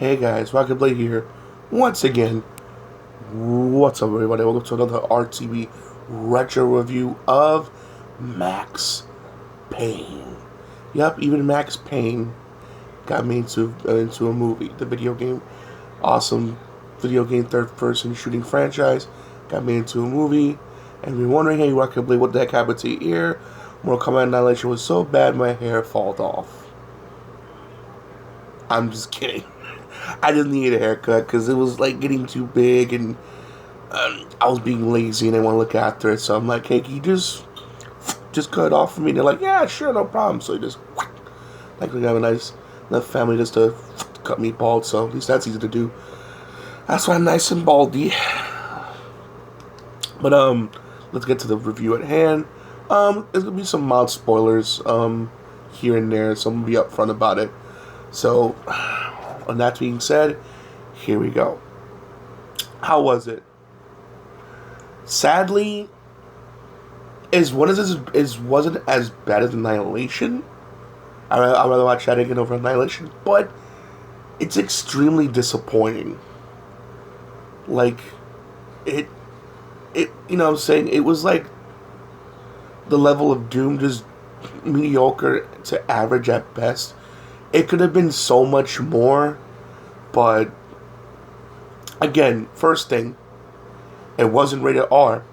Hey guys, Rockingtheblade here. Once again, what's up everybody? Welcome to another RTB retro review of Max Payne. Yep, even Max Payne got me into a movie. The video game, awesome video game third-person shooting franchise, got me into a movie. And if you're wondering, hey Rockingtheblade, what the heck happened to your ear? Mortal Kombat Annihilation was so bad my hair falled off. I'm just kidding. I just needed a haircut because it was like getting too big and I was being lazy and I didn't want to look after it. So I'm like, hey, can you just cut it off for me? And they're like, yeah, sure, no problem. So you just like we have a nice enough family just to cut me bald. So at least that's easy to do. That's why I'm nice and baldy. But let's get to the review at hand. There's gonna be some mild spoilers here and there, so I'm gonna be upfront about it. So, on that being said, here we go. How was it? Sadly, wasn't as bad as Annihilation. I'd rather watch that again over Annihilation, but it's extremely disappointing. Like, you know what I'm saying? It was like the level of Doom, just mediocre to average at best. It could have been so much more, but again, first thing, it wasn't rated R.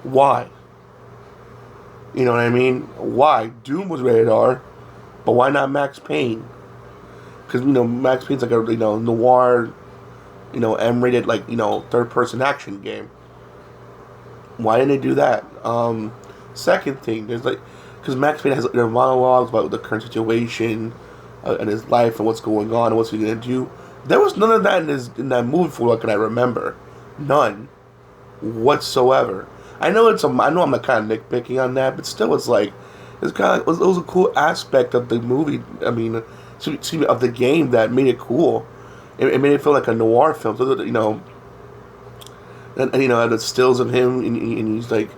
Why? You know what I mean? Why? Doom was rated R, but why not Max Payne? Because, Max Payne's like a, noir, M-rated, like, third-person action game. Why didn't they do that? Second thing, there's like, because Max Payne has their monologues about the current situation and his life and what's going on and what's he gonna do. There was none of that in that movie for what can I remember. None whatsoever. I know I'm like kind of nitpicking on that, but still, it's like it was a cool aspect of the movie. I mean, excuse me, of the game that made it cool. It made it feel like a noir film. So and the stills of him and he's like.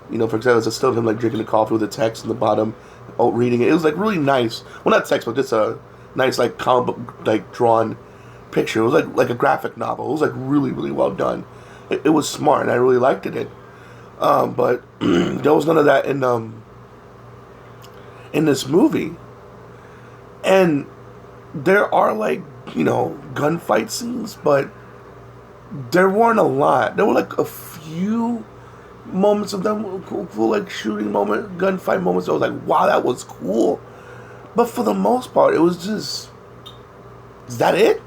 For example, it's still him like drinking the coffee with the text in the bottom, reading it. It was like really nice. Well, not text, but just a nice like comic book like drawn picture. It was like a graphic novel. It was like really really well done. It was smart, and I really liked it. But there was none of that in this movie. And there are like gunfight scenes, but there weren't a lot. There were like a few moments of them cool like shooting gunfight moments. I was like, wow, that was cool. But for the most part, it was just, is that it?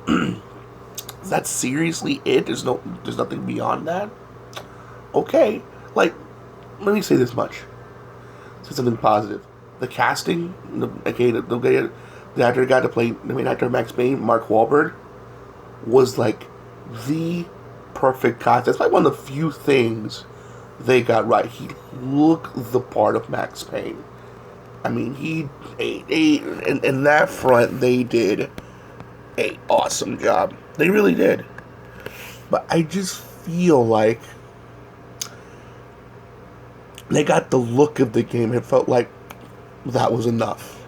Is that seriously it? There's nothing beyond that? Okay. Like, let me say this much. Say something positive. The casting, the actor got to play the main actor Max Payne, Mark Wahlberg, was like the perfect cast. That's like one of the few things they got right. He looked the part of Max Payne. I mean, in that front, they did a awesome job. They really did. But I just feel like they got the look of the game. It felt like that was enough.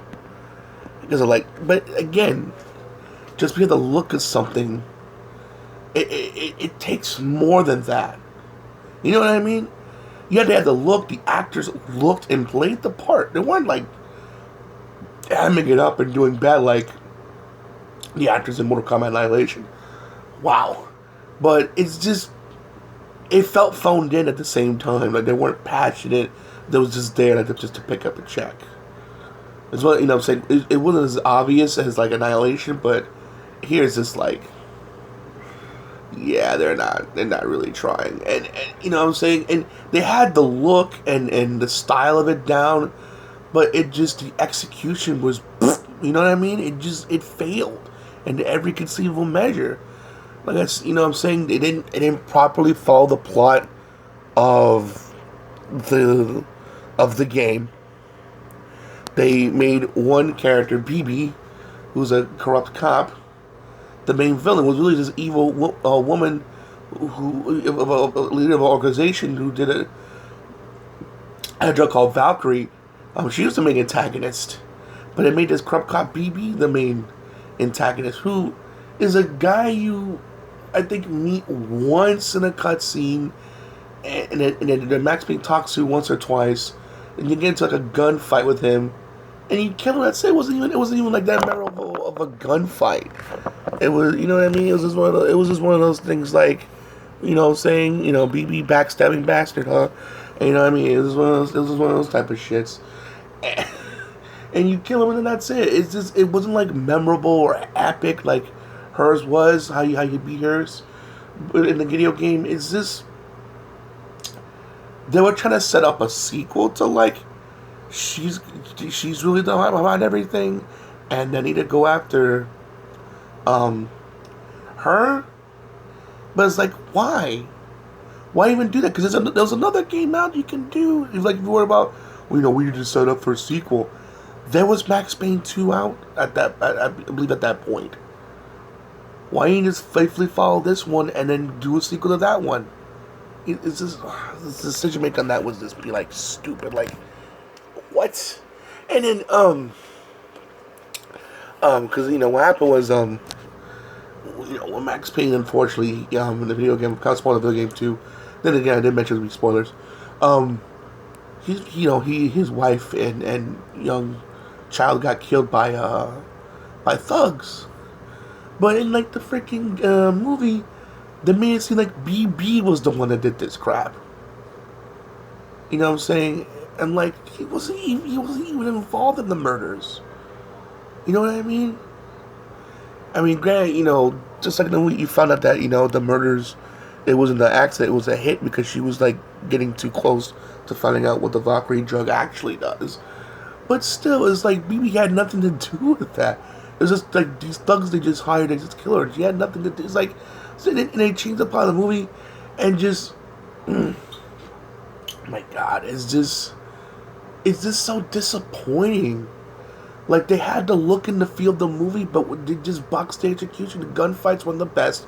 Because but again, just because the look of something, it takes more than that. You know what I mean? You had to have the look. The actors looked and played the part. They weren't like hamming it up and doing bad like the actors in Mortal Kombat Annihilation. Wow. But it's just, it felt phoned in at the same time. Like they weren't passionate. They was just there just to pick up a check. It's what I'm saying. It wasn't as obvious as like Annihilation, but here's just like, yeah, they're not really trying. And you know what I'm saying? And they had the look and the style of it down, but the execution was, you know what I mean? It failed in every conceivable measure. Like that's, you know what I'm saying? It didn't properly follow the plot of the game. They made one character, BB, who's a corrupt cop. The main villain was really this evil woman, who a leader of an organization who did a drug called Valkyrie. She was the main antagonist, but it made this corrupt cop BB the main antagonist who is a guy you, I think, meet once in a cutscene, and then Max Payne talks to once or twice, and you get into like a gunfight with him, and you kill him. That's it. It wasn't even like that memorable of a gunfight. It was, you know what I mean? It was just one of those things like, saying, BB backstabbing bastard, huh? And, you know what I mean? It was just one of those type of shits. And you kill him, and then that's it. It wasn't like memorable or epic like hers was. How you beat hers, but in the video game, it's just they were trying to set up a sequel to like she's really the hype about everything, and they need to go after her. But it's like, why? Why even do that? Because there's another game out you can do. It's like, if you worry about, we need to set up for a sequel. There was Max Payne 2 out at that, I believe, at that point. Why didn't you just faithfully follow this one and then do a sequel to that one? It's just, the decision making on that was just be like stupid. Like, what? And then, because what happened was, when Max Payne, unfortunately, in the video game, kind of spoiled the video game too. Then again, I did mention it spoilers. His wife and young child got killed by thugs. But in like the freaking movie, they made it seem like BB was the one that did this crap. You know what I'm saying? And like he wasn't even involved in the murders. You know what I mean? I mean, granted, just like in the movie, you found out that the murders, it wasn't an accident, it was a hit because she was like getting too close to finding out what the Valkyrie drug actually does. But still, it's like BB had nothing to do with that. It was just like these thugs they just hired to just kill her. She had nothing to do. It's like, so they changed the plot of the movie, and just, my God, it's just so disappointing. Like, they had the look and the feel of the movie, but they just boxed the execution. The gunfights weren't the best.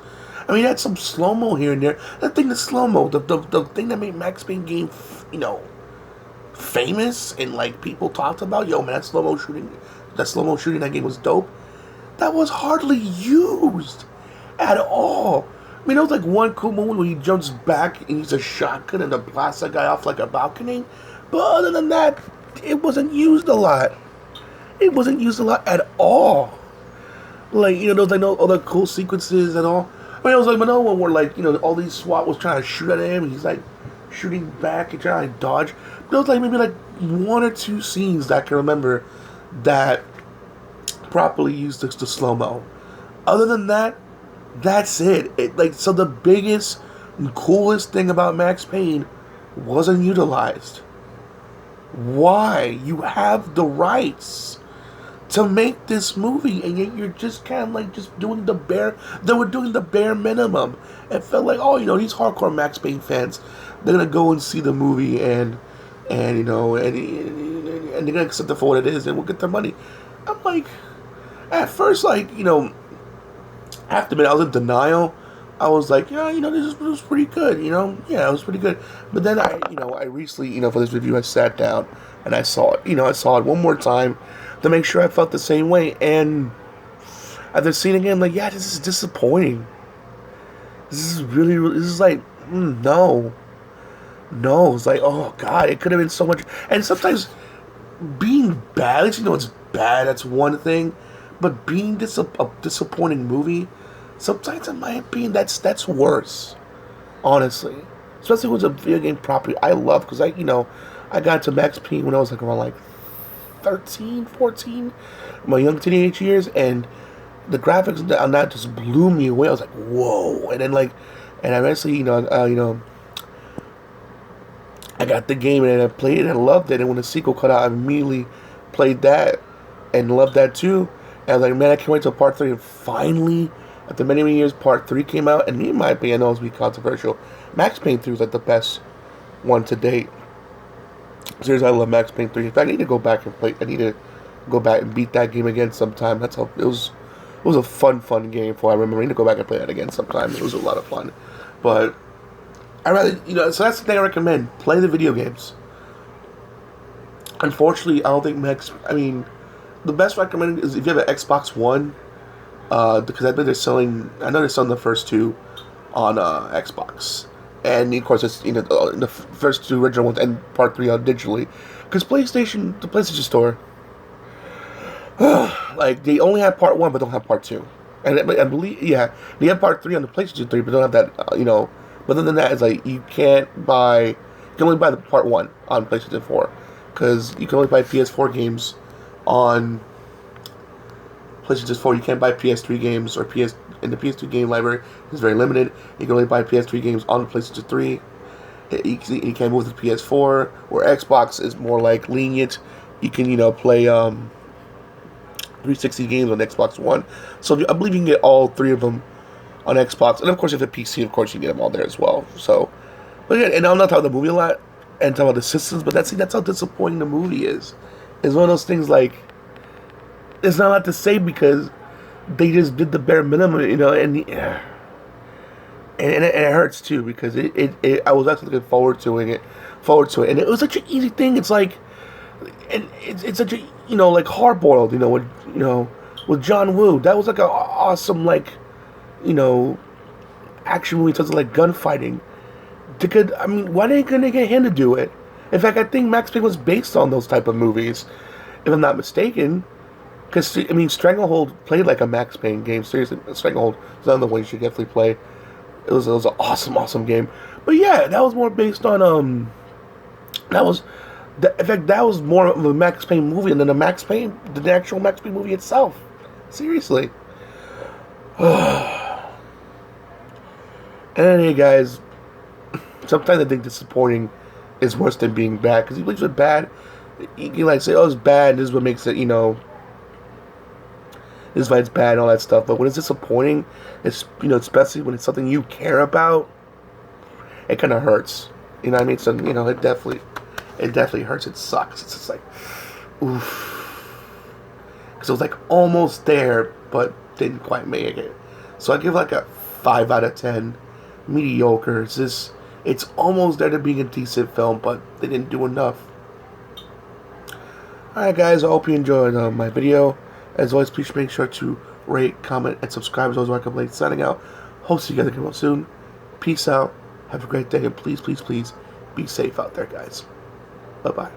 I mean, you had some slow-mo here and there. That thing, the slow-mo, the thing that made Max Payne game, famous and, like, people talked about, man, that slow-mo shooting in that game was dope. That was hardly used at all. I mean, there was, like, one cool moment where he jumps back and uses a shotgun and blasts that guy off, like, a balcony. But other than that, it wasn't used a lot. It wasn't used a lot at all. Like, there was like no other cool sequences at all. I mean, it was like another one where, like, all these SWAT was trying to shoot at him, and he's like shooting back and trying to dodge. But there was like maybe like one or two scenes that I can remember that properly used the slow-mo. Other than that, that's it. So the biggest and coolest thing about Max Payne wasn't utilized. Why? You have the rights to make this movie, and yet you're just kind of like just doing they were doing the bare minimum. It felt like, these hardcore Max Payne fans, they're gonna go and see the movie and they're gonna accept it for what it is, and we'll get their money. I'm like, at first, like, I have to admit, I was in denial. I was like, this was pretty good, yeah, it was pretty good. But then I recently, for this review, I sat down and I saw it. I saw it one more time to make sure I felt the same way. And after seeing it again, I'm like, yeah, this is disappointing. This is like, no. It's like, oh God, it could have been so much. And sometimes being bad, at least it's bad, that's one thing. But being a disappointing movie, sometimes, in my opinion, that's worse. Honestly, especially when it's a video game property I love, because I got into Max Payne when I was like around like 13, 14, my young teenage years, and the graphics on that just blew me away. I was like, whoa! And then and I eventually, I got the game and I played it and I loved it. And when the sequel cut out, I immediately played that and loved that too. And I was like, man, I can't wait till part 3. And finally, after many, many years, part 3 came out. And in my opinion, I know it's be controversial, Max Payne 3 was like the best one to date. Seriously, I love Max Payne 3. In fact, I need to go back and play. I need to go back and beat that game again sometime. That's how it was. It was a fun game. I remember. I need to go back and play that again sometime. It was a lot of fun. But I rather, so that's the thing I recommend. Play the video games. Unfortunately, I don't think the best recommended is if you have an Xbox One, because I think they're selling. I know they're selling the first two on Xbox, and of course it's the first two original ones and part 3 on digitally, because the PlayStation Store, like they only have part 1 but don't have part 2, and I believe they have part 3 on the PlayStation 3 but don't have that But other than that, it's like you can only buy the part 1 on PlayStation 4, because you can only buy PS4 games on PlayStation 4. You can't buy PS3 games, or in the PS2 game library is very limited. You can only buy PS3 games on the PlayStation 3. You can't move to PS4, or Xbox is more like lenient. You can play 360 games on Xbox One. So I believe you can get all 3 of them on Xbox, and of course if you have a PC, of course you can get them all there as well. So, but yeah, and I'm not talking about the movie a lot and talking about the systems, but that's how disappointing the movie is. It's one of those things like, it's not a lot to say because they just did the bare minimum, and it hurts too, because I was actually looking forward to it, and it was such an easy thing. It's like, and it's such a like Hard Boiled, with John Woo. That was like an awesome action movie in terms of like gunfighting. Why didn't they get him to do it? In fact, I think Max Payne was based on those type of movies, if I'm not mistaken. Because, Stranglehold played like a Max Payne game. Seriously, Stranglehold is another one you should definitely play. It was an awesome game. But yeah, that was more based on, in fact, that was more of a Max Payne movie than the actual Max Payne movie itself. Seriously. And anyway, guys, sometimes I think disappointing is worse than being bad. Because if it's bad, you can like say, oh, it's bad, this is what makes it, this is why it's bad and all that stuff. But when it's disappointing, it's especially when it's something you care about, it kind of hurts. You know what I mean? So it definitely hurts. It sucks. It's just like, oof, because it was like almost there, but didn't quite make it. So I give like a 5 out of 10. Mediocre. It's almost there to being a decent film, but they didn't do enough. Alright, guys, I hope you enjoyed my video. As always, please make sure to rate, comment, and subscribe. As always, Rockingtheblade signing out. Hope to see you guys again soon. Peace out. Have a great day, and please, please, please be safe out there, guys. Bye-bye.